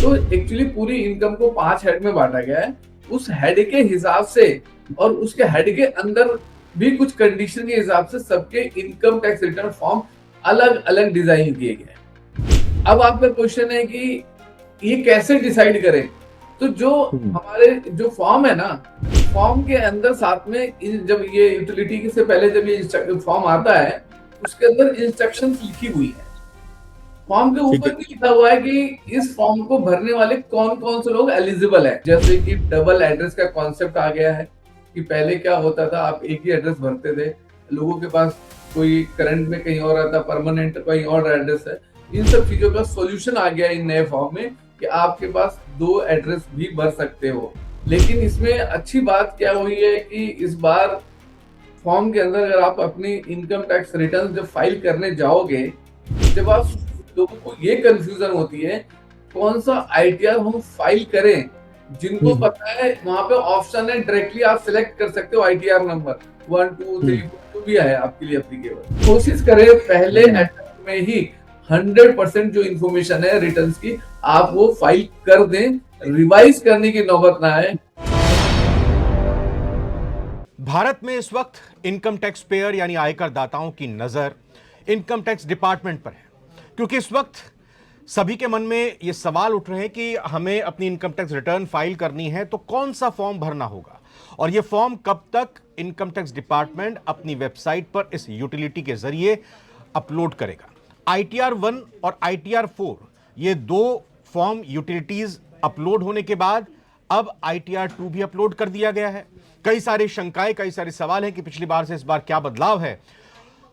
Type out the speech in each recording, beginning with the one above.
तो एक्चुअली पूरी इनकम को 5 हेड में बांटा गया है। उस हेड के हिसाब से और उसके हेड के अंदर भी कुछ कंडीशन के हिसाब से सबके इनकम टैक्स रिटर्न फॉर्म अलग अलग डिजाइन किए गए हैं। अब आपका क्वेश्चन है कि ये कैसे डिसाइड करें? तो जो हमारे जो फॉर्म है ना, फॉर्म के अंदर साथ में जब ये यूटिलिटी से पहले जब ये फॉर्म आता है, उसके अंदर इंस्ट्रक्शंस लिखी हुई है। फॉर्म के ऊपर भी लिखा हुआ है कि इस फॉर्म को भरने वाले कौन कौन से लोग एलिजिबल हैं। जैसे कि डबल एड्रेस का कॉन्सेप्ट आ गया है कि पहले क्या होता था, आप एक ही एड्रेस भरते थे, लोगों के पास कोई करंट में कहीं और आता, परमानेंट कहीं और एड्रेस है। इन सब चीजों का सॉल्यूशन आ गया इन नए फॉर्म में कि आपके पास 2 एड्रेस भी भर सकते हो। लेकिन इसमें अच्छी बात क्या हुई है कि इस बार फॉर्म के अंदर अगर आप अपनी इनकम टैक्स रिटर्न जब फाइल करने जाओगे, जब आप लोगों को ये कंफ्यूजन होती है कौन सा आईटीआर हम फाइल करें। जिनको पता है वहां पे ऑप्शन है, डायरेक्टली आप सिलेक्ट कर सकते हो आईटीआर नंबर 1 2 3 4 भी है आपके लिए एप्लीकेबल। कोशिश करें पहले अटेम्प्ट में ही 100% जो इन्फॉर्मेशन है रिटर्न्स की आप वो फाइल कर दें, रिवाइज करने की नौबत ना आए। भारत में इस वक्त इनकम टैक्स पेयर यानी आयकर दाताओं की नजर इनकम टैक्स डिपार्टमेंट पर है, क्योंकि इस वक्त सभी के मन में यह सवाल उठ रहे हैं कि हमें अपनी इनकम टैक्स रिटर्न फाइल करनी है तो कौन सा फॉर्म भरना होगा और यह फॉर्म कब तक इनकम टैक्स डिपार्टमेंट अपनी वेबसाइट पर इस यूटिलिटी के जरिए अपलोड करेगा। ITR 1 और ITR 4 ये 2 फॉर्म यूटिलिटीज अपलोड होने के बाद अब ITR 2 भी अपलोड कर दिया गया है। कई सारी शंकाएं, कई सारे सवाल हैं कि पिछली बार से इस बार क्या बदलाव है।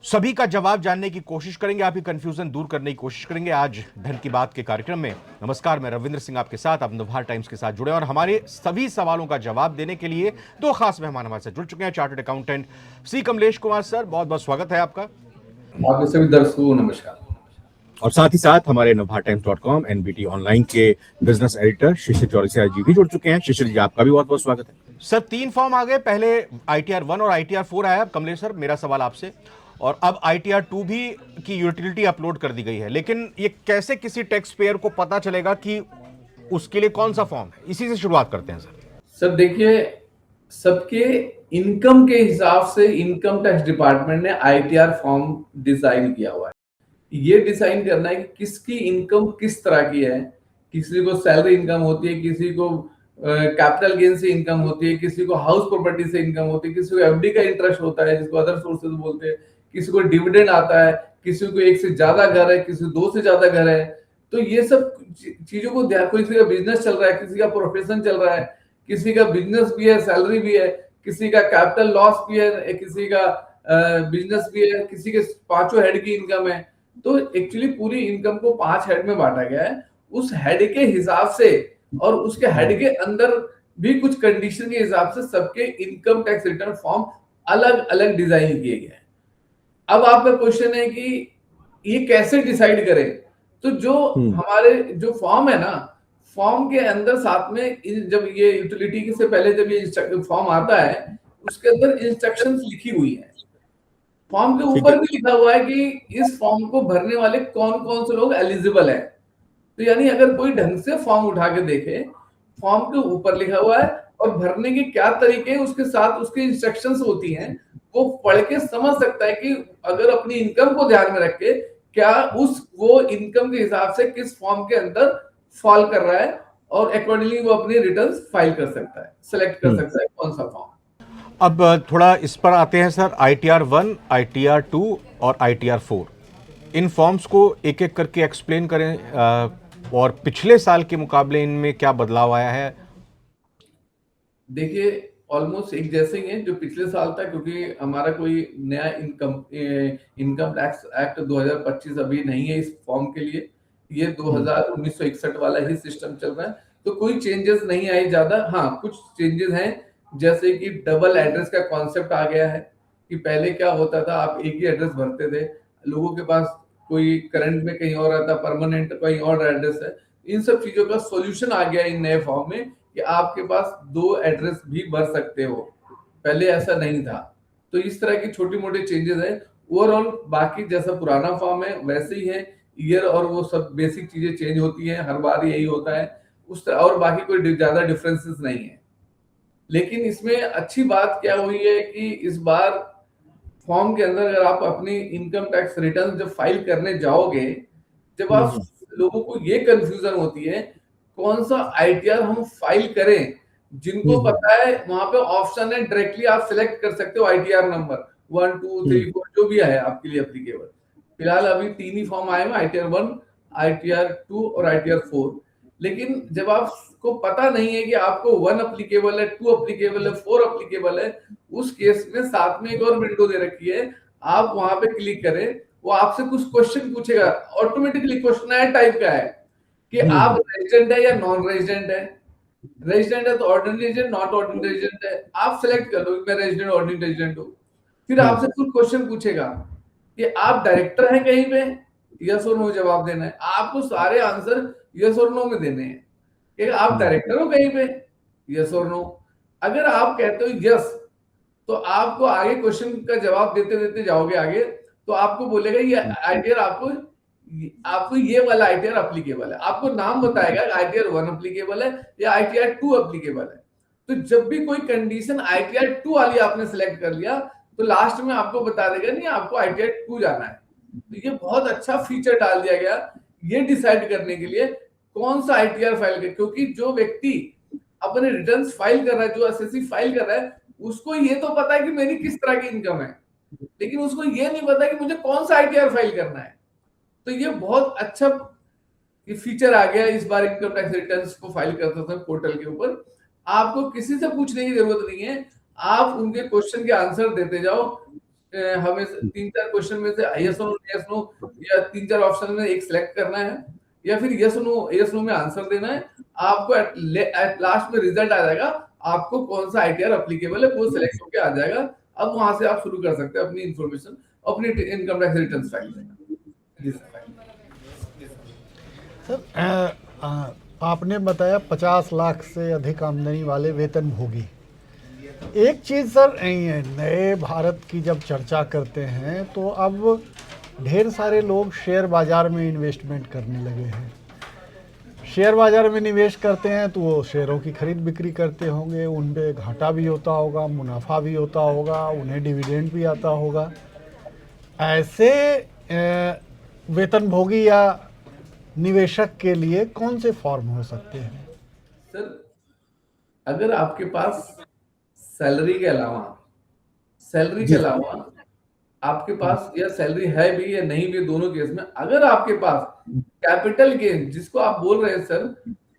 सभी का जवाब जानने की कोशिश करेंगे, आपकी कंफ्यूजन दूर करने की कोशिश करेंगे आज धन की बात के कार्यक्रम में। नमस्कार, मैं रविंद्र सिंह आपके साथ, आप नवभारत टाइम्स के साथ जुड़े और हमारे सभी सवालों का जवाब देने के लिए 2 खास मेहमान हमारे साथ जुड़ चुके हैं। Chartered accountant C Kamlesh Kumar sir, बहुत बहुत स्वागत है आपका। आपके सभी दर्शकों को नमस्कार। और साथ ही साथ हमारे navbharattimes.com NBT ऑनलाइन के बिजनेस एडिटर शिशिर चौरसिया जी भी जुड़ चुके हैं। शिशिर जी, आपका भी बहुत बहुत स्वागत है। सर, 3 फॉर्म आ गए, पहले ITR 1 और ITR 4 आया। कमलेश सर, मेरा सवाल आपसे, और अब ITR 2 भी की यूटिलिटी अपलोड कर दी गई है, लेकिन ये कैसे किसी टैक्स पेयर को पता चलेगा कि उसके लिए कौन सा फॉर्म है? इसी से शुरुआत करते हैं सर देखिए, सबके इनकम के हिसाब से इनकम टैक्स डिपार्टमेंट ने ITR फॉर्म डिजाइन किया हुआ है। ये डिसाइन करना है कि किसकी इनकम किस तरह की है। किसी को सैलरी इनकम होती है, किसी को कैपिटल गेन से इनकम होती है, किसी को हाउस प्रॉपर्टी से इनकम होती है, किसी को एफडी का इंटरेस्ट होता है जिसको अदर सोर्सेज बोलते हैं, किसी को डिविडेंड आता है, किसी को 1 से ज्यादा घर है, किसी को 2 से ज्यादा घर है। तो ये सब चीजों को ध्यान, किसी का बिजनेस चल रहा है, किसी का प्रोफेशन चल रहा है, किसी का बिजनेस भी है, सैलरी भी है, किसी का कैपिटल लॉस भी है, किसी का बिजनेस भी है, किसी के 5 हेड की इनकम है। तो एक्चुअली पूरी इनकम को 5 हेड में बांटा गया है। उस हेड के हिसाब से और उसके हेड के अंदर भी कुछ कंडीशन के हिसाब से सबके इनकम टैक्स रिटर्न फॉर्म अलग अलग डिजाइन किए गए हैं। अब आपका क्वेश्चन है कि ये कैसे डिसाइड करें? तो जो हमारे जो फॉर्म है ना, फॉर्म के अंदर साथ में जब ये यूटिलिटी से पहले जब ये फॉर्म आता है, उसके अंदर इंस्ट्रक्शंस लिखी हुई है। फॉर्म के ऊपर भी लिखा हुआ है कि इस फॉर्म को भरने वाले कौन कौन से लोग एलिजिबल हैं। तो यानी अगर कोई ढंग से फॉर्म उठा के देखे, फॉर्म के ऊपर लिखा हुआ है और भरने के क्या तरीके हैं, उसके साथ उसकी इंस्ट्रक्शंस होती हैं, वो पढ़ के समझ सकता है कि अगर अपनी इनकम को ध्यान में रख के क्या वो इनकम के हिसाब से किस फॉर्म के अंदर फॉल कर रहा है और अकॉर्डिंगली वो अपनी रिटर्न्स फाइल कर सकता है, सिलेक्ट कर सकता है कौन सा फॉर्म। अब थोड़ा इस पर आते हैं सर। ITR 1, ITR 2 और ITR 4, इन फॉर्म्स को एक एक करके एक्सप्लेन करें और पिछले साल के मुकाबले इनमें क्या बदलाव आया है। देखिए, ऑलमोस्ट एक जैसे ही है जो पिछले साल था, क्योंकि हमारा कोई नया इनकम टैक्स एक्ट 2025 अभी नहीं है इस फॉर्म के लिए। ये 1961 वाला ही सिस्टम चल रहा है, तो कोई चेंजेस नहीं आए ज्यादा। हाँ, कुछ चेंजेस हैं, जैसे कि डबल एड्रेस का कॉन्सेप्ट आ गया है कि पहले क्या होता था, आप एक ही एड्रेस भरते थे, लोगों के पास कोई करंट में कहीं और आता, परमानेंट कहीं और एड्रेस है। इन सब चीजों का सॉल्यूशन आ गया इन नए फॉर्म में कि आपके पास 2 एड्रेस भी भर सकते हो, पहले ऐसा नहीं था। तो इस तरह की छोटी मोटी चेंजेस है। ओवरऑल बाकी जैसा पुराना फॉर्म है वैसे ही है, ईयर और वो सब बेसिक चीजें चेंज होती हैं, हर बार यही होता है। उस तरह, और बाकी कोई ज्यादा डिफरेंसेस नहीं है। लेकिन इसमें अच्छी बात क्या हुई है कि इस बार फॉर्म के अंदर अगर आप अपनी इनकम टैक्स रिटर्न जब फाइल करने जाओगे, जब आप, लोगों को ये कंफ्यूजन होती है कौन सा आईटीआर हम फाइल करें। जिनको पता है वहां पे ऑप्शन है, डायरेक्टली आप सिलेक्ट कर सकते हो आईटीआर नंबर 1 2 3 4 जो भी है आपके लिए एप्लीकेबल। फिलहाल अभी 3 ही फॉर्म आए हैं, आईटीआर 1, आईटीआर 2 और आईटीआर 4। लेकिन जब आपको पता नहीं है कि आपको 1 एप्लीकेबल है, 2 एप्लीकेबल है, 4 एप्लीकेबल है, उस केस में साथ में एक और विंडो दे रखी है, आप वहां पे क्लिक करें, वो आपसे कुछ क्वेश्चन पूछेगा, ऑटोमेटिकली क्वेश्चन टाइप का है कि आप रेजिडेंट है या नॉन रेजिडेंट है। रेजिडेंट है तो ordinary resident, not ordinary resident है, आप सिलेक्ट कर लो मैं रेजिडेंट ऑर्डिनरी रेजिडेंट हूं। फिर आपसे कुछ क्वेश्चन पूछेगा कि आप डायरेक्टर हैं कहीं पे, यस और नो जवाब देना है। आपको सारे आंसर यस और नो में देने हैं कि आप डायरेक्टर हो कहीं पे, यस और नो। अगर आप कहते हो यस, तो आपको आगे क्वेश्चन का जवाब देते देते जाओगे आगे, तो आपको बोलेगा ये आईटीआर आपको ये वाला आईटीआर एप्लीकेबल है, आपको नाम बताएगा आईटीआर 1 एप्लीकेबल है या आईटीआर 2 एप्लीकेबल है। तो जब भी कोई कंडीशन आईटीआर 2 वाली आपने सिलेक्ट कर लिया, तो लास्ट में आपको बता देगा नहीं आपको आईटीआर 2 जाना है। तो ये बहुत अच्छा फीचर डाल दिया गया ये डिसाइड करने के लिए कौन सा आईटीआर फाइल कर, क्योंकि जो व्यक्ति अपने रिटर्न्स फाइल कर रहा है, जो एसएससी फाइल कर रहा है, उसको ये तो पता है कि मेरी किस तरह की इनकम है, लेकिन उसको ये नहीं पता कि मुझे कौन सा आईटीआर फाइल करना है। तो ये बहुत अच्छा ये फीचर आ गया इस बार इनकम टैक्स रिटर्न्स को फाइल करते समय पोर्टल के ऊपर। आपको किसी से पूछने की जरूरत नहीं है, आप उनके क्वेश्चन के आंसर देते जाओ। हमें 3-4 क्वेश्चन में से यस नो या 3-4 ऑप्शन में एक सिलेक्ट करना है, या फिर यस नो में आंसर देना है। आपको एट लास्ट में रिजल्ट आ जाएगा, आपको कौन सा आईटीआर एप्लीकेबल है वो सिलेक्ट होकर आ जाएगा। अब वहां से आप शुरू कर सकते हैं अपनी इंफॉर्मेशन, अपनी इनकम टैक्स रिटर्न फाइल करना। जी सर। सर आपने बताया 50 लाख से अधिक आमदनी वाले वेतनभोगी। एक चीज़ सर, नए भारत की जब चर्चा करते हैं तो अब ढेर सारे लोग शेयर बाज़ार में इन्वेस्टमेंट करने लगे हैं। शेयर बाज़ार में निवेश करते हैं तो वो शेयरों की खरीद बिक्री करते होंगे, उन पे घाटा भी होता होगा, मुनाफा भी होता होगा, उन्हें डिविडेंड भी आता होगा। ऐसे वेतनभोगी या निवेशक के लिए कौन से फॉर्म हो सकते हैं? सर, अगर आपके पास सैलरी के अलावा आपके पास या सैलरी है भी या नहीं भी, दोनों केस में अगर आपके पास कैपिटल गेन, जिसको आप बोल रहे हैं सर,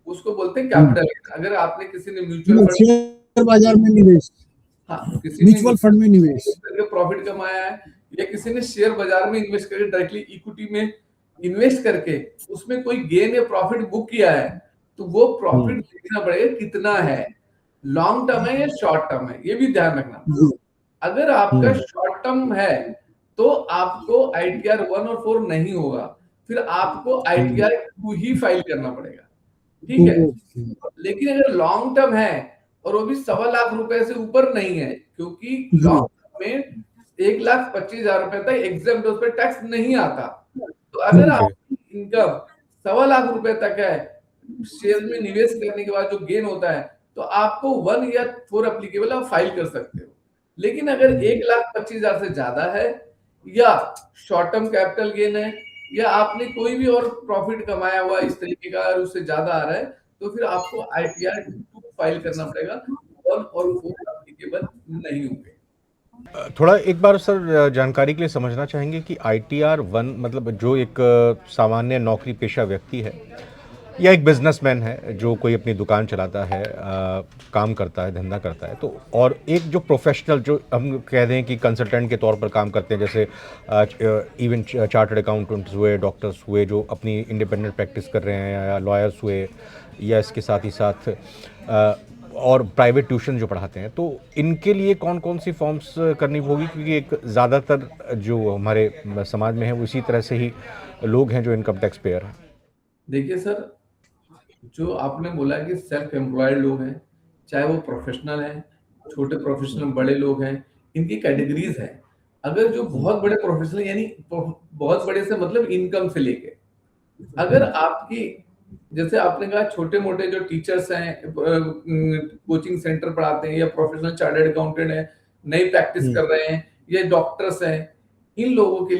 उसको बोलते हैं कैपिटल गेन। अगर आपने किसी ने म्यूचुअल फंड, शेयर बाजार में निवेश, हाँ, किसी ने म्यूचुअल फंड में निवेश करके प्रॉफिट कमाया है, या किसी ने शेयर बाजार में इन्वेस्ट करके डायरेक्टली इक्विटी में इन्वेस्ट करके उसमें कोई गेन या प्रॉफिट बुक किया है, तो वो प्रॉफिट देखना पड़ेगा कितना है, लॉन्ग टर्म है या शॉर्ट टर्म है, ये भी ध्यान रखना। अगर आपका शॉर्ट टर्म है तो आपको आईटीआर 1 और 4 नहीं होगा, फिर आपको आईटीआर 2 ही फाइल करना पड़ेगा, ठीक है। लेकिन अगर लॉन्ग टर्म है और वो भी 1.25 लाख रुपए से ऊपर नहीं है, क्योंकि लॉन्ग टर्म में 1,25,000 रुपए तक एग्जाम, उस पर टैक्स नहीं आता। तो अगर आपकी इनकम 1.25 लाख रुपए तक है, शेयर में निवेश करने के बाद जो गेन होता है, तो आपको 1 या 4 एप्लीकेबल आप फाइल कर सकते हो। लेकिन अगर 1,25,000 से ज्यादा है, या शॉर्ट टर्म कैपिटल गेन है, या आपने कोई भी और प्रॉफिट कमाया हुआ इस तरीके का और उससे ज्यादा आ रहा है, तो फिर आपको आईटीआर 2 फाइल करना पड़ेगा, 1 और 4 एप्लीकेबल नहीं होंगे। थोड़ा एक बार सर जानकारी के लिए समझना चाहेंगे कि आईटीआर 1 मतलब जो एक सामान्य नौकरी पेशा व्यक्ति है या एक बिजनेसमैन है जो कोई अपनी दुकान चलाता है, काम करता है, धंधा करता है, तो और एक जो प्रोफेशनल जो हम कह दें कि कंसल्टेंट के तौर पर काम करते हैं, जैसे इवन चार्टर्ड अकाउंटेंट्स हुए, डॉक्टर्स हुए जो अपनी इंडिपेंडेंट प्रैक्टिस कर रहे हैं, या लॉयर्स हुए, या इसके साथ ही साथ और प्राइवेट ट्यूशन जो पढ़ाते हैं, तो इनके लिए कौन कौन सी फॉर्म्स करनी होगी? क्योंकि एक ज़्यादातर जो हमारे समाज में है वो इसी तरह से ही लोग हैं जो इनकम टैक्स पेयर हैं। देखिए सर, जो आपने बोला कि सेल्फ एम्प्लॉयड लोग हैं, चाहे वो प्रोफेशनल हैं, छोटे प्रोफेशनल, बड़े लोग हैं, इनकी कैटेगरीज हैं। अगर जो बहुत बड़े प्रोफेशनल, यानी बहुत बड़े से मतलब इनकम से लेके, अगर आपकी जैसे आपने कहा छोटे मोटे जो टीचर्स हैं, कोचिंग सेंटर पढ़ाते हैं, या प्रोफेशनल चार्टर्ड अकाउंटेंट है, नई प्रैक्टिस कर रहे हैं, या डॉक्टर्स हैं, इन लोगों के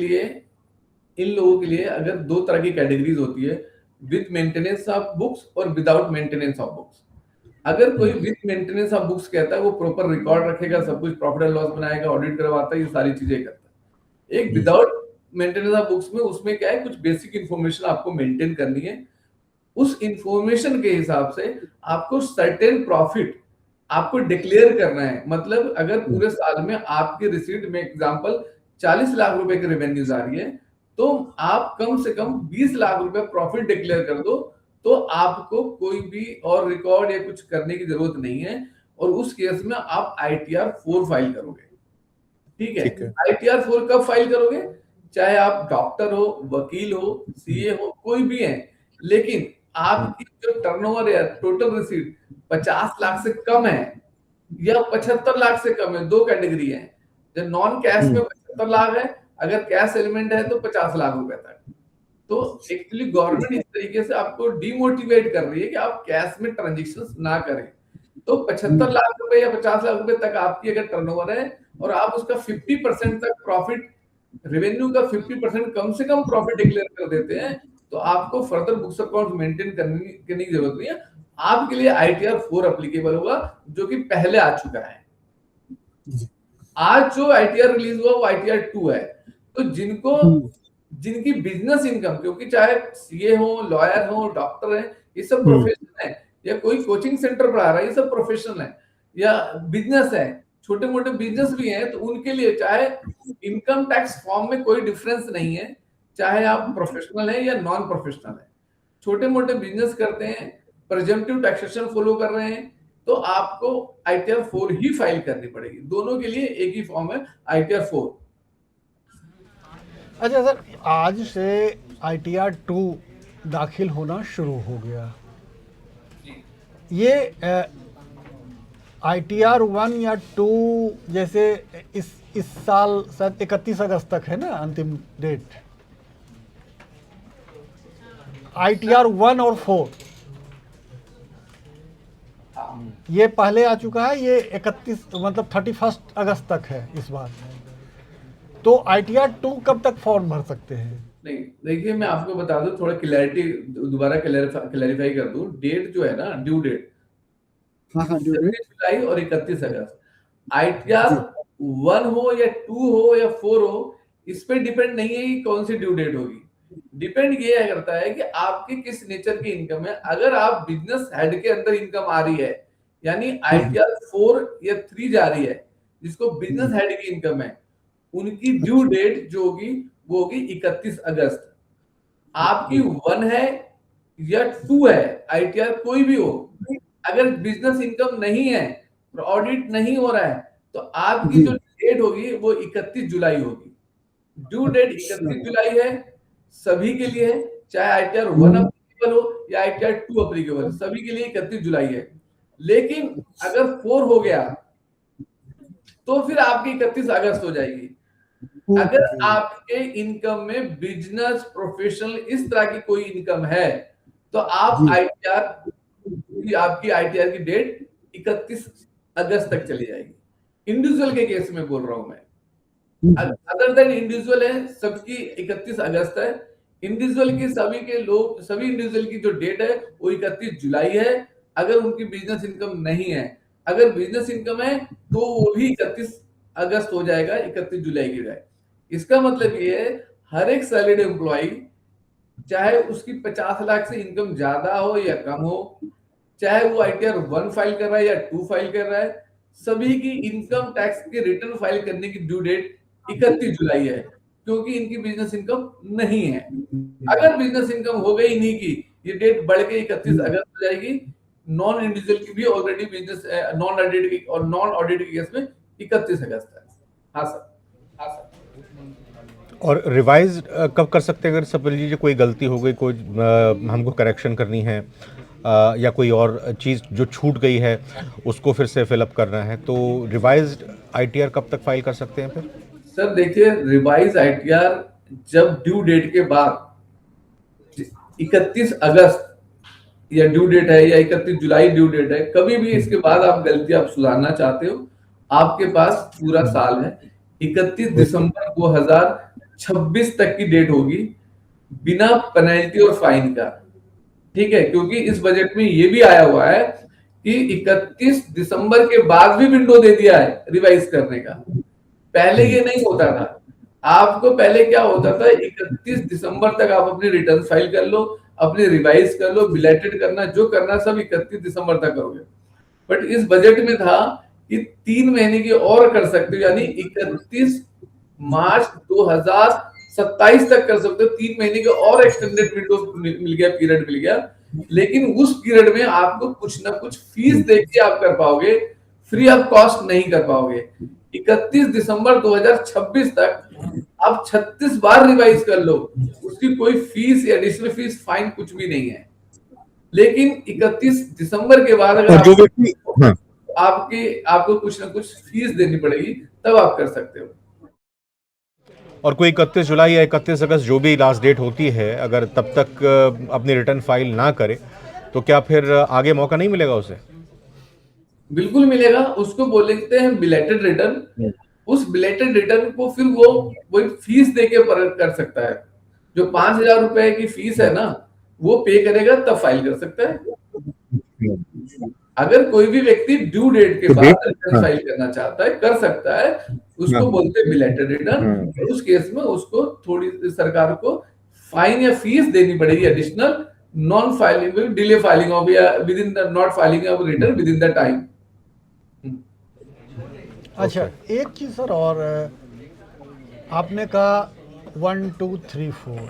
लिए अगर दो तरह की कैटेगरीज होती है, विद मेंटेनेंस ऑफ बुक्स और विदाउट मेंटेनेंस ऑफ बुक्स। अगर कोई विद मेंटेनेंस ऑफ बुक्स कहता है, वो प्रॉपर रिकॉर्ड रखेगा, सब कुछ प्रॉफिट एंड लॉस बनाएगा, ऑडिट करवाता है, ये सारी चीजें करता है। एक विदाउट मेंटेनेंस ऑफ बुक्स में, उसमें क्या है, कुछ बेसिक इंफॉर्मेशन आपको मेंटेन करनी है, उस इंफॉर्मेशन के हिसाब से आपको सर्टेन प्रॉफिट आपको डिक्लेयर करना है। मतलब अगर पूरे साल में आपकी रिसीट में एग्जांपल 40 लाख रुपए की रेवेन्यूज आ रही है, तो आप कम से कम 20 लाख रुपए प्रॉफिट डिक्लेयर कर दो, तो आपको कोई भी और रिकॉर्ड या कुछ करने की जरूरत नहीं है। और उस केस में आप ITR 4 फाइल करोगे। ठीक है। ITR 4 कब फाइल करोगे? चाहे आप डॉक्टर हो, वकील हो, CA हो, कोई भी है, लेकिन आपकी जो टर्नओवर है, टोटल रिसीट 50 लाख से कम है या 75 लाख से कम है, दो कैटेगरी है। जब नॉन कैश में 75 लाख है, अगर कैश एलिमेंट है तो 50 लाख रुपए तक। तो एक्चुअली गवर्नमेंट इस तरीके से आपको डिमोटिवेट कर रही है कि आप कैश में ट्रांजेक्शंस ना करें। तो 75 लाख रुपए या 50 लाख रुपए तक आपकी अगर टर्नओवर है और आप उसका 50% तक प्रॉफिट, रेवेन्यू का 50% कम से कम प्रॉफिट डिक्लेयर कर देते हैं, तो आपको फर्दर बुक्स अकाउंट मेंटेन करने की जरूरत नहीं है। आपके लिए ITR 4 एप्लीकेबल होगा, जो कि पहले आ चुका है। आज जो ITR रिलीज हुआ वो ITR 2 है। तो जिनकी बिजनेस इनकम, क्योंकि चाहे CA हो, लॉयर हो, डॉक्टर है, ये सब प्रोफेशन है, या कोई कोचिंग सेंटर पढ़ा रहा है, ये सब प्रोफेशन है, या बिजनेस है, छोटे मोटे बिजनेस भी हैं, तो उनके लिए चाहे इनकम टैक्स फॉर्म में कोई डिफरेंस नहीं है, चाहे आप प्रोफेशनल है या नॉन प्रोफेशनल है, छोटे मोटे बिजनेस करते हैं, प्रेजेंटिव टैक्सेशन फॉलो कर रहे हैं, तो आपको ITR 4 ही फाइल करनी पड़ेगी। दोनों के लिए एक ही फॉर्म है, ITR 4। अच्छा सर, आज से ITR 2 दाखिल होना शुरू हो गया। ये ITR 1 या 2 जैसे इस साल शायद 31 अगस्त तक है ना अंतिम डेट। ITR 1 और 4 ये पहले आ चुका है, ये 31 मतलब 31 अगस्त तक है इस बार। तो ITR 2 कब तक फॉर्म भर सकते हैं? नहीं, देखिए मैं आपको बता दूं, थोड़ा क्लैरिटी दोबारा क्लैरिफाई कर दूं। डेट जो है ना, ड्यू डेट, हाँ, जुलाई और 31 अगस्त। ITR 1 हो या 2 हो या 4 हो, इस पे डिपेंड नहीं है कि कौन सी ड्यू डेट होगी। डिपेंड ये करता है कि आपकी किस नेचर की इनकम है। अगर आप बिजनेस हेड के अंदर इनकम आ रही है, यानी ITR 4 या 3 जा रही है, जिसको बिजनेस हेड की इनकम है, उनकी ड्यू डेट जो होगी वो होगी 31 अगस्त। आपकी 1 है या 2 है, ITR कोई भी हो, अगर बिजनेस इनकम नहीं है, ऑडिट नहीं हो रहा है, तो आपकी जो डेट होगी वो 31 जुलाई होगी। ड्यू डेट 31 जुलाई है सभी के लिए, चाहे ITR 1 अप्लीकेबल हो या ITR 2 अप्लीकेबल, सभी के लिए 31 जुलाई है। लेकिन अगर 4 हो गया तो फिर आपकी 31 अगस्त हो जाएगी। अगर आपके इनकम में बिजनेस, प्रोफेशनल, इस तरह की कोई इनकम है, तो आप आपकी ITR की डेट 31 अगस्त तक चली जाएगी। इंडिविजुअल के केस में बोल रहा हूं मैं। अदर देन इंडिविजुअल है, सबकी 31 अगस्त है। इंडिविजुअल की सभी इंडिविजुअल की जो डेट है वो 31 जुलाई है, अगर उनकी बिजनेस इनकम नहीं है। अगर बिजनेस इनकम है तो वो भी 31 अगस्त हो जाएगा, 31 जुलाई की बजाय। इसका मतलब ये है, हर एक सैलरीड एम्प्लॉय, चाहे उसकी 50 लाख से इनकम ज्यादा हो या कम हो, चाहे वो ITR 1 फाइल कर रहा है या 2 फाइल कर रहा है, सभी की इनकम टैक्स के रिटर्न फाइल करने की ड्यू डेट 31 जुलाई है, क्योंकि इनकी बिजनेस इनकम नहीं है। अगर बिजनेस इनकम हो गई नहीं की, ये डेट बढ़ के 31 अगस्त हो जाएगी। नॉन इंडिविजुअल की भी ऑलरेडी बिजनेस नॉन ऑडिट के केस में 31 अगस्त है। हाँ सर। और रिवाइज कब कर सकते हैं? अगर सब लीजिए कोई गलती हो गई, कोई हमको करेक्शन करनी है, या कोई और चीज़ जो छूट गई है उसको फिर से फिलअप करना है, तो रिवाइज्ड ITR कब तक फाइल कर सकते हैं फिर? सर देखिए, रिवाइज ITR जब ड्यू डेट के बाद 31 अगस्त या ड्यू डेट है या 31 जुलाई ड्यू डेट है, कभी भी इसके बाद आप गलती आप सुधारना चाहते हो, आपके पास पूरा साल है। 31 दिसंबर 2026 तक की डेट होगी, बिना पेनल्टी और फाइन का। ठीक है, क्योंकि इस बजट में ये भी आया हुआ है कि 31 दिसंबर के बाद भी विंडो दे दिया है रिवाइज करने का। पहले ये नहीं होता था। आपको पहले क्या होता था, 31 दिसंबर तक आप अपनी रिटर्न फाइल कर लो, अपनी रिवाइज कर लो, बिलेटेड करना जो करना सब 31 दिसंबर तक करोगे। बट इस बजट में था कि 3 महीने की और कर सकते हो, यानी 31 मार्च 2027 तक कर सकते हो। 3 महीने के और एक्सटेंडेड विंडो मिल गया, पीरियड मिल गया। लेकिन उस पीरियड में आपको कुछ ना कुछ फीस देके आप कर पाओगे, फ्री ऑफ कॉस्ट नहीं कर पाओगे। 31 दिसंबर 2026 तक आप 36 बार रिवाइज कर लो, उसकी कोई फीस या एडिशनल फीस, फाइन कुछ भी नहीं है। लेकिन 31 दिसंबर के बाद अगर और जो आप व्यक्ति हाँ, आपको कुछ ना कुछ फीस देनी पड़ेगी, तब आप कर सकते हो। और कोई 31 जुलाई या 31 अगस्त जो भी लास्ट डेट होती है, अगर तब तक अपनी रिटर्न फाइल ना करे तो क्या फिर आगे मौका नहीं मिलेगा उसे? बिल्कुल मिलेगा, उसको बोलते हैं बिलेटेड रिटर्न। उस बिलेटेड रिटर्न को फिर वो फीस देके कर सकता है। जो 5,000 रुपए की फीस है ना, वो पे करेगा तब फाइल कर सकता है। अगर कोई भी व्यक्ति ड्यू डेट के बाद रिटर्न फाइल करना चाहता है, कर सकता है। उसको बोलते हैं बिलेटेड रिटर्न। उस केस में उसको थोड़ी सरकार को फाइन या फीस देनी पड़ेगी additional, non filing, delay filing of या within the not filing of return within the time. अच्छा, एक चीज़ सर और आपने कहा 1 2 3 4,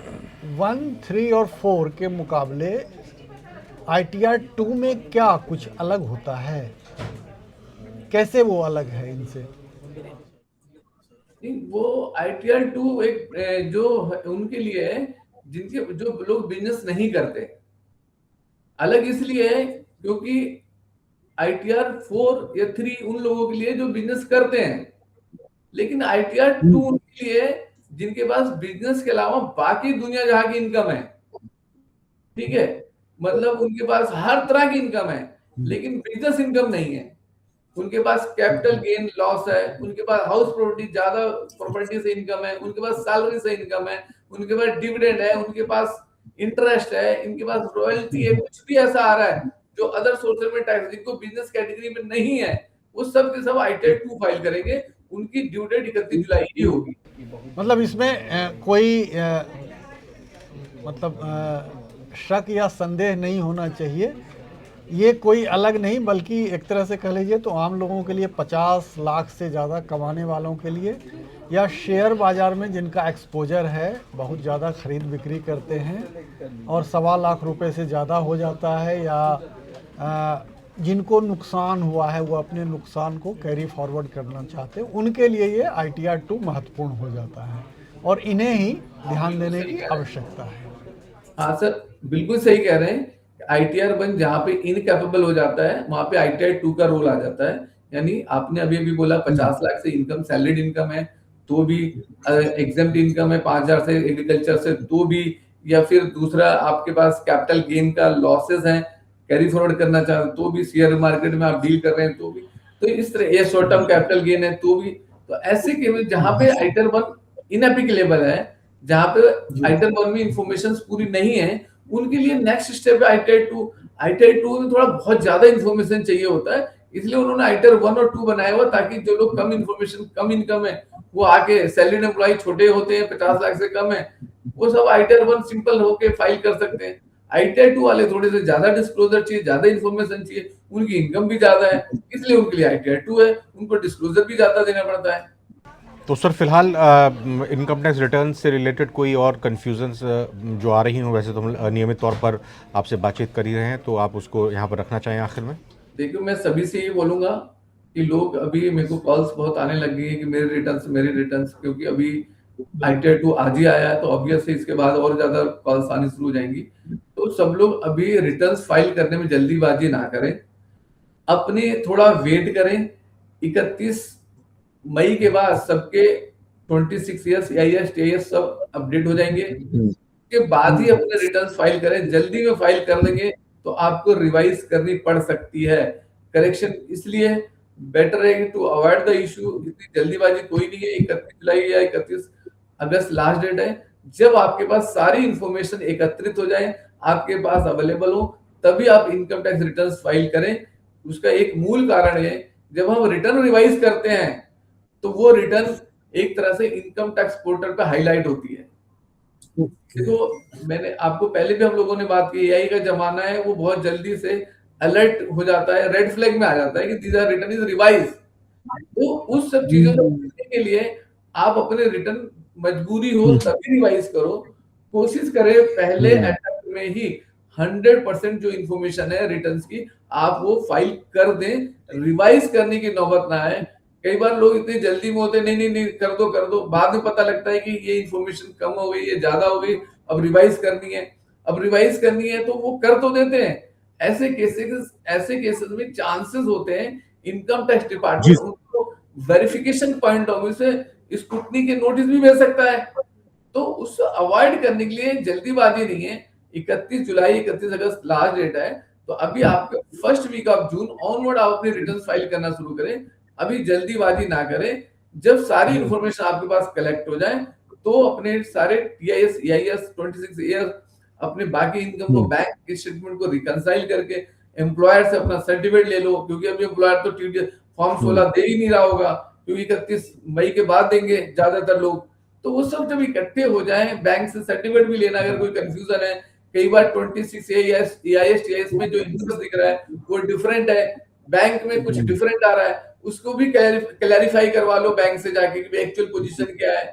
1 3 और 4 के मुकाबले ITR 2 में क्या कुछ अलग होता है? कैसे वो अलग है इनसे? वो ITR 2 एक जो उनके लिए है जिनके जो लोग बिजनेस नहीं करते। अलग इसलिए है क्योंकि ITR 4 या 3 उन लोगों के लिए जो बिजनेस करते हैं, लेकिन ITR 2 उनके लिए जिनके पास बिजनेस के अलावा बाकी दुनिया जहां की इनकम है। ठीक है, मतलब उनके पास हर तरह की इनकम है, लेकिन बिजनेस इनकम नहीं है। उनके पास कैपिटल गेन लॉस है, उनके पास हाउस प्रॉपर्टी, ज्यादा प्रॉपर्टी से इनकम है, उनके पास सैलरी से इनकम है, उनके पास डिविडेंड है, उनके पास इंटरेस्ट है, इनके पास रॉयल्टी है। कुछ भी ऐसा आ रहा है जो अदर सोर्सेज में टैक्स, जिनको बिजनेस कैटेगरी में नहीं है, उस सब के सब ITR 2 फाइल करेंगे। उनकी ड्यू डेट 31 जुलाई ही होगी। मतलब इसमें कोई मतलब शक या संदेह नहीं होना चाहिए, ये कोई अलग नहीं, बल्कि एक तरह से कह लीजिए तो आम लोगों के लिए 50 लाख से ज़्यादा कमाने वालों के लिए, या शेयर बाज़ार में जिनका एक्सपोजर है, बहुत ज़्यादा खरीद बिक्री करते हैं और 1.25 लाख रुपए से ज़्यादा हो जाता है, या जिनको नुकसान हुआ है वो अपने नुकसान को कैरी फॉरवर्ड करना चाहते हैं, उनके लिए ये ITR 2 महत्वपूर्ण हो जाता है और इन्हें ही ध्यान देने की आवश्यकता है। हाँ सर, बिल्कुल सही कह रहे हैं। ITR 1 जहाँ पे इनकैपेबल हो जाता है, वहां पे ITR 2 का रोल आ जाता है। यानी आपने अभी अभी बोला 50 लाख से इनकम, सैलरीड इनकम है तो भी, एग्जेम्प्ट इनकम है 5,000 से एग्रीकल्चर से तो भी, या फिर दूसरा आपके पास कैपिटल गेन का लॉसेस हैं, कैरी फॉरवर्ड करना चाहते तो भी, शेयर मार्केट में आप डील कर रहे हैं तो भी, तो इस तरह ये शॉर्ट टर्म कैपिटल गेन है तो भी। तो ऐसे केवल जहां पे ITR 1 इनएप्लीकेबल है, जहां पे ITR 1 में इंफॉर्मेशन पूरी नहीं है, उनके लिए नेक्स्ट स्टेप है ITR 2। ITR 2 में थोड़ा बहुत ज्यादा इंफॉर्मेशन चाहिए होता है, इसलिए उन्होंने ITR 1 और 2 बनाया हुआ, ताकि जो लोग कम इंफॉर्मेशन, कम इनकम है, वो आके सैलरीड एम्प्लॉय छोटे होते हैं, 50 लाख से कम है, वो सब ITR 1 सिंपल होके फाइल कर सकते हैं। ITR 2 वाले थोड़े से ज्यादा डिस्क्लोजर चाहिए, ज्यादा इंफॉर्मेशन चाहिए, उनकी इनकम भी ज्यादा है, इसलिए उनके लिए ITR 2 है, उनको डिस्क्लोजर भी ज्यादा देना पड़ता है। तो सर फिलहाल इनकम टैक्स रिटर्न से रिलेटेड कोई और कन्फ्यूजन्स जो आ रही हों, वैसे तो हम नियमित तौर पर आपसे बातचीत कर ही रहे हैं, तो आप उसको यहाँ पर रखना चाहें आखिर में? देखिए, मैं सभी से ये बोलूंगा कि लोग, अभी मेरे को कॉल्स बहुत आने लग गई है कि मेरे रिटर्न्स, क्योंकि अभी ITR 2 आज ही आया है, तो ऑब्वियसली इसके बाद और ज्यादा कॉल्स आनी शुरू हो जाएंगी। तो सब लोग अभी रिटर्न्स फाइल करने में जल्दीबाजी ना करें, अपने थोड़ा वेट करें। 31 मई के बाद सबके 26 ईयर्स EIS TIS सब अपडेट हो जाएंगे, उसके बाद ही अपने रिटर्न्स फाइल करें। जल्दी में फाइल कर देंगे तो आपको रिवाइज करनी पड़ सकती है। करेक्शन इसलिए बेटर है टू अवॉइड द इशू। इतनी जल्दीबाजी कोई नहीं है। 31 जुलाई या 31 अगस्त लास्ट डेट है। जब आपके पास सारी इंफॉर्मेशन एकत्रित हो जाए, आपके पास अवेलेबल हो, तभी आप इनकम टैक्स रिटर्न फाइल करें। उसका एक मूल कारण है, जब हम रिटर्न रिवाइज करते हैं तो वो रिटर्न एक तरह से इनकम टैक्स पोर्टल पे हाईलाइट होती है। देखो, मैंने आपको पहले भी हम लोगों ने बात की, एआई का जमाना है, वो बहुत जल्दी से अलर्ट हो जाता है, रेड फ्लैग में आ जाता है कि these are return is revise. तो उस सब चीजों को बचने के लिए आप अपने रिटर्न मजबूरी हो तभी रिवाइज करो। कोशिश करें पहले अटेम्प्ट में ही 100% जो इंफॉर्मेशन है रिटर्न्स की आप वो फाइल कर दें, रिवाइज करने की नौबत ना आए। कई बार लोग इतनी जल्दी में होते, नहीं नहीं नहीं कर दो, बाद में पता लगता है कि ये इंफॉर्मेशन कम हो गई, ये ज्यादा हो गई, अब रिवाइज करनी है तो वो कर तो देते हैं। ऐसे केसेस में चांसेस होते हैं इनकम टैक्स डिपार्टमेंट उनको वेरिफिकेशन पॉइंट ऑफ व्यू से स्क्रूटनी के नोटिस भी भेज सकता है। तो उससे अवॉइड करने के लिए जल्दीबाजी नहीं है। 31 जुलाई 31 अगस्त लास्ट डेट है, तो अभी आपके first week of June onward आप अपनी रिटर्न फाइल करना शुरू करें। अभी जल्दीबाजी ना करें। जब सारी इंफॉर्मेशन आपके पास कलेक्ट हो जाए तो अपने सारे टीआईएस, ईआईएस, 26 ईयर अपने बाकी इनकम को, बैंक के स्टेटमेंट को रिकंसाइल करके एम्प्लॉयर से अपना सर्टिफिकेट ले लो, क्योंकि अभी एम्प्लॉयर तो टीडीएस फॉर्म 16 दे ही नहीं रहा होगा, क्योंकि 31 मई के बाद देंगे ज्यादातर लोग। तो वो सब जब इकट्ठे हो जाए, बैंक से सर्टिफिकेट भी लेना अगर कोई कंफ्यूजन है। कई बार 26 ईआईएस टीआईएस में जो इंटरेस्ट दिख रहा है वो डिफरेंट है, बैंक में कुछ डिफरेंट आ रहा है, उसको भी क्लैरिफाई करवा लो बैंक से जाके कि एक्चुअल पोजीशन क्या है।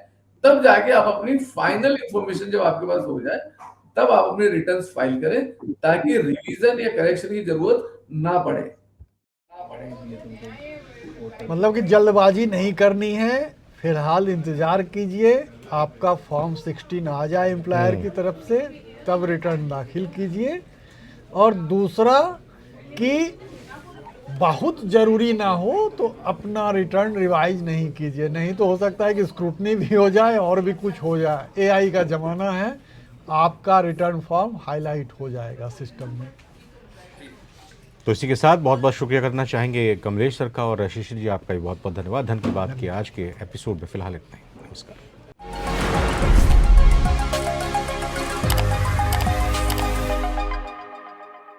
तब जाके आप अपनी फाइनल इंफॉर्मेशन जब आपके पास हो जाए तब आप अपने रिटर्न्स फाइल करें, ताकि रिवीजन या करेक्शन की जरूरत ना पड़े। मतलब कि जल्दबाजी नहीं करनी है, फिलहाल इंतज़ार कीजिए आपका फॉर्म 16 आ जाए एम्प्लॉयर की तरफ से, तब रिटर्न दाखिल कीजिए। और दूसरा कि बहुत ज़रूरी ना हो तो अपना रिटर्न रिवाइज नहीं कीजिए, नहीं तो हो सकता है कि स्क्रूटनी भी हो जाए और भी कुछ हो जाए। एआई का ज़माना है, आपका रिटर्न फॉर्म हाईलाइट हो जाएगा सिस्टम में। तो इसी के साथ बहुत बहुत शुक्रिया करना चाहेंगे कमलेश सर का, और शिशिर जी आपका भी बहुत बहुत धन्यवाद। धन की बात की आज के एपिसोड में फिलहाल इतना ही। नमस्कार।